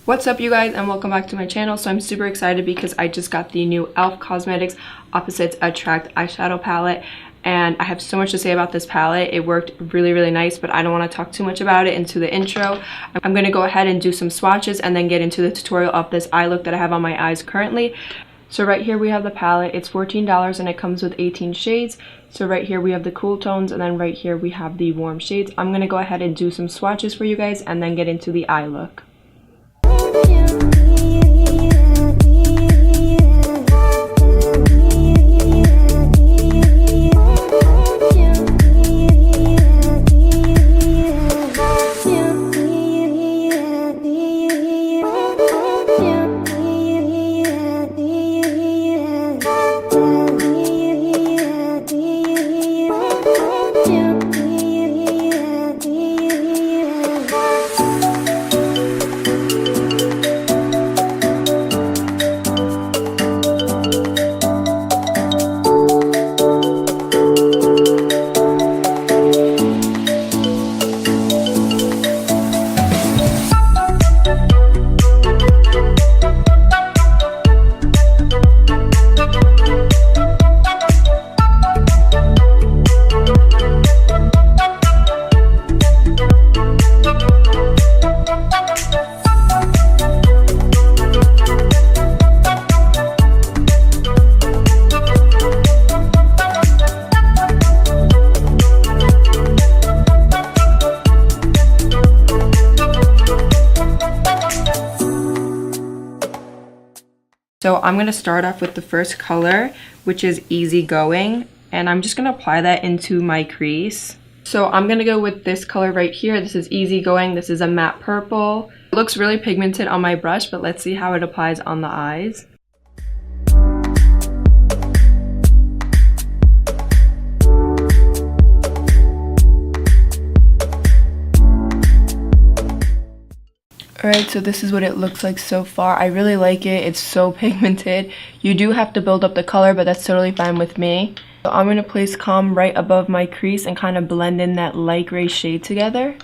What's up you guys, and welcome back to my channel. So I'm super excited because I just got the new E.L.F Cosmetics Opposites Attract eyeshadow palette, and I have so much to say about this palette. It worked really nice, but I don't want to talk too much about it into the intro. I'm going to go ahead and do some swatches and then get into the tutorial of this eye look that I have on my eyes currently. So right here we have the palette. It's $14 and it comes with 18 shades. So right here we have the cool tones, and then right here we have the warm shades. I'm going to go ahead and do some swatches for you guys and then get into the eye look. So I'm going to start off with the first color, which is Easygoing, and I'm just going to apply that into my crease. So I'm going to go with this color right here. This is Easygoing. This is a matte purple. It looks really pigmented on my brush, but let's see how it applies on the eyes. Alright, so this is what it looks like so far. I really like it. It's so pigmented. You do have to build up the color, but that's totally fine with me. So I'm going to place Calm right above my crease and kind of blend in that light gray shade together.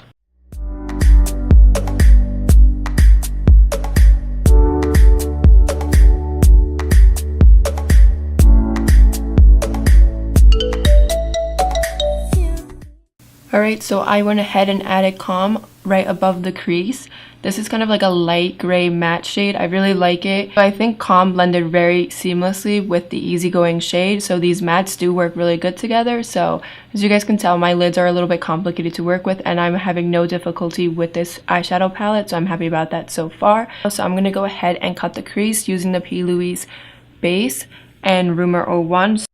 Alright, so I went ahead and added Calm right above the crease. This is kind of like a light gray matte shade. I really like it. I think Calm blended very seamlessly with the Easygoing shade, so these mattes do work really good together. So as you guys can tell, my lids are a little bit complicated to work with, and I'm having no difficulty with this eyeshadow palette, so I'm happy about that so far. So I'm going to go ahead and cut the crease using the P. Louise base and Rumor 01.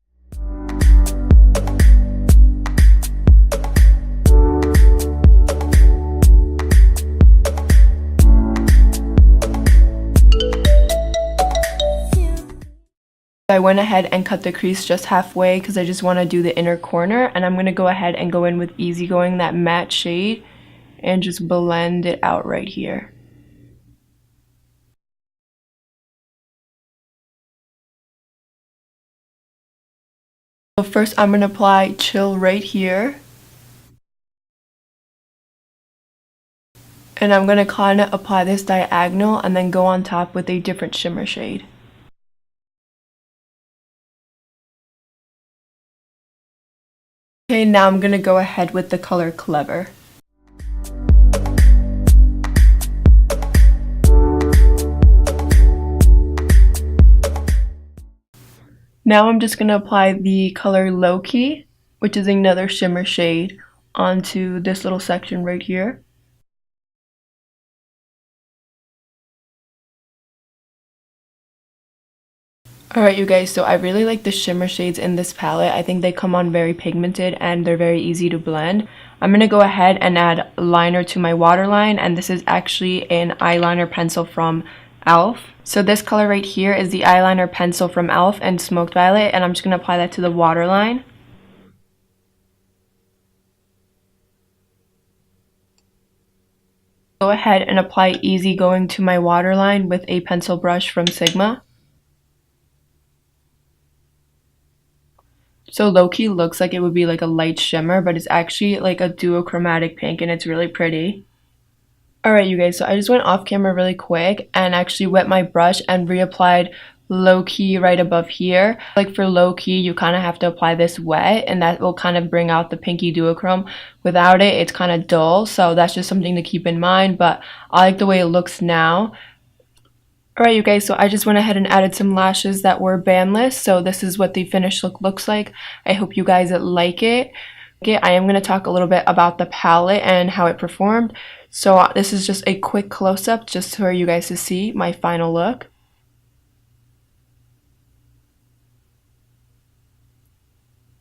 I went ahead and cut the crease just halfway because I just want to do the inner corner, and I'm going to go ahead and go in with Easygoing, that matte shade, and just blend it out right here. So first I'm going to apply Chill right here, and I'm going to kind of apply this diagonal and then go on top with a different shimmer shade. Okay, now I'm going to go ahead with the color Clever. Now I'm just going to apply the color Low Key, which is another shimmer shade, onto this little section right here. Alright you guys, so I really like the shimmer shades in this palette. I think they come on very pigmented and they're very easy to blend. I'm going to go ahead and add liner to my waterline, and this is actually an eyeliner pencil from E.L.F. So this color right here is the eyeliner pencil from E.L.F. and Smoked Violet, and I'm just going to apply that to the waterline. Go ahead and apply Easygoing to my waterline with a pencil brush from Sigma. So low-key looks like it would be like a light shimmer, but it's actually like a duochromatic pink and it's really pretty. Alright you guys, so I just went off camera really quick and actually wet my brush and reapplied low key right above here. Like for low key, you kind of have to apply this wet, and that will kind of bring out the pinky duochrome. Without it, it's kind of dull, so that's just something to keep in mind, but I like the way it looks now. Alright you guys, so I just went ahead and added some lashes that were bandless, so this is what the finished look looks like. I hope you guys like it. Okay, I am going to talk a little bit about the palette and how it performed. So this is just a quick close-up just for you guys to see my final look.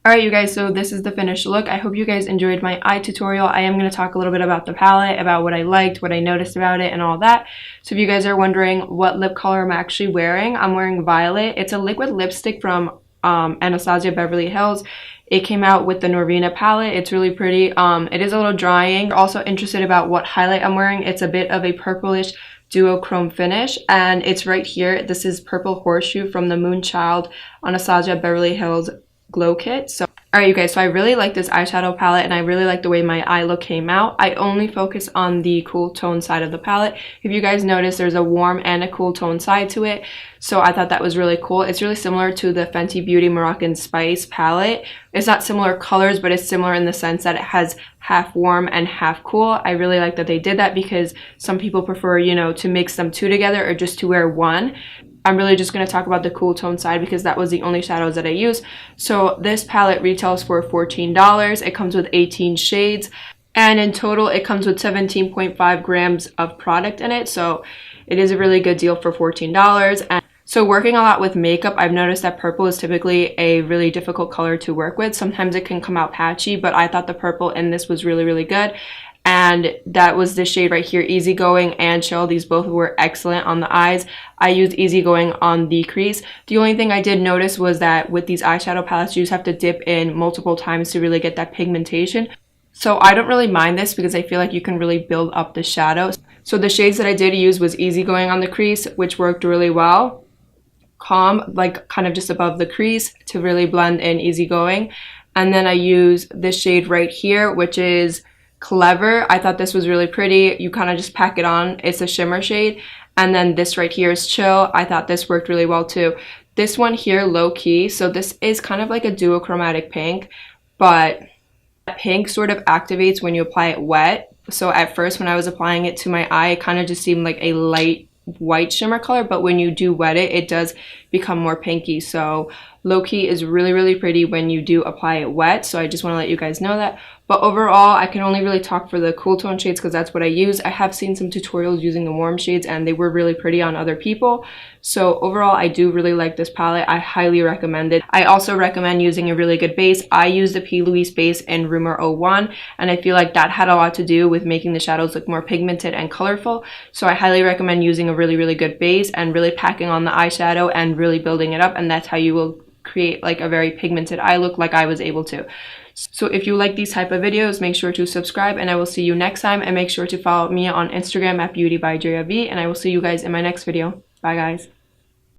Alright you guys, so this is the finished look. I hope you guys enjoyed my eye tutorial. I am going to talk a little bit about the palette, about what I liked, what I noticed about it, and all that. So if you guys are wondering what lip color I'm actually wearing, I'm wearing Violet. It's a liquid lipstick from Anastasia Beverly Hills. It came out with the Norvina palette. It's really pretty. It is a little drying. Also interested about what highlight I'm wearing. It's a bit of a purplish duochrome finish, and it's right here. This is Purple Horseshoe from the Moonchild Anastasia Beverly Hills Glow Kit. So alright you guys, so I really like this eyeshadow palette and I really like the way my eye look came out. I only focus on the cool tone side of the palette. If you guys notice, there's a warm and a cool tone side to it, so I thought that was really cool. It's really similar to the Fenty Beauty Moroccan Spice palette. It's not similar colors, but it's similar in the sense that it has half warm and half cool. I really like that they did that because some people prefer, you know, to mix them two together or just to wear one. I'm really just going to talk about the cool tone side because that was the only shadows that I used. So this palette retails for $14. It comes with 18 shades, and in total it comes with 17.5 grams of product in it. So it is a really good deal for $14. And so working a lot with makeup, I've noticed that purple is typically a really difficult color to work with. Sometimes it can come out patchy, but I thought the purple in this was really, really good. And that was the shade right here, Easygoing and Chill. These both were excellent on the eyes. I used Easygoing on the crease. The only thing I did notice was that with these eyeshadow palettes, you just have to dip in multiple times to really get that pigmentation. So I don't really mind this because I feel like you can really build up the shadows. So the shades that I did use was Easygoing on the crease, which worked really well. Calm, like kind of just above the crease to really blend in Easygoing. And then I use this shade right here, which is Clever. I thought this was really pretty. You kind of just pack it on. It's a shimmer shade. And then this right here is Chill. I thought this worked really well too. This one here, Low Key. So this is kind of like a duochromatic pink, but pink sort of activates when you apply it wet. So at first when I was applying it to my eye, it kind of just seemed like a light white shimmer color, but when you do wet it, it does become more pinky. So Low Key is really, really pretty when you do apply it wet. So I just want to let you guys know that. But overall, I can only really talk for the cool tone shades because that's what I use. I have seen some tutorials using the warm shades and they were really pretty on other people. So overall, I do really like this palette. I highly recommend it. I also recommend using a really good base. I used the P. Louise base in Rumor 01, and I feel like that had a lot to do with making the shadows look more pigmented and colorful. So I highly recommend using a really, really good base and really packing on the eyeshadow and really building it up, and that's how you will create like a very pigmented eye look like I was able to. So if you like these type of videos, make sure to subscribe, and I will see you next time, and make sure to follow me on Instagram at beautybydreav, and I will see you guys in my next video. Bye guys.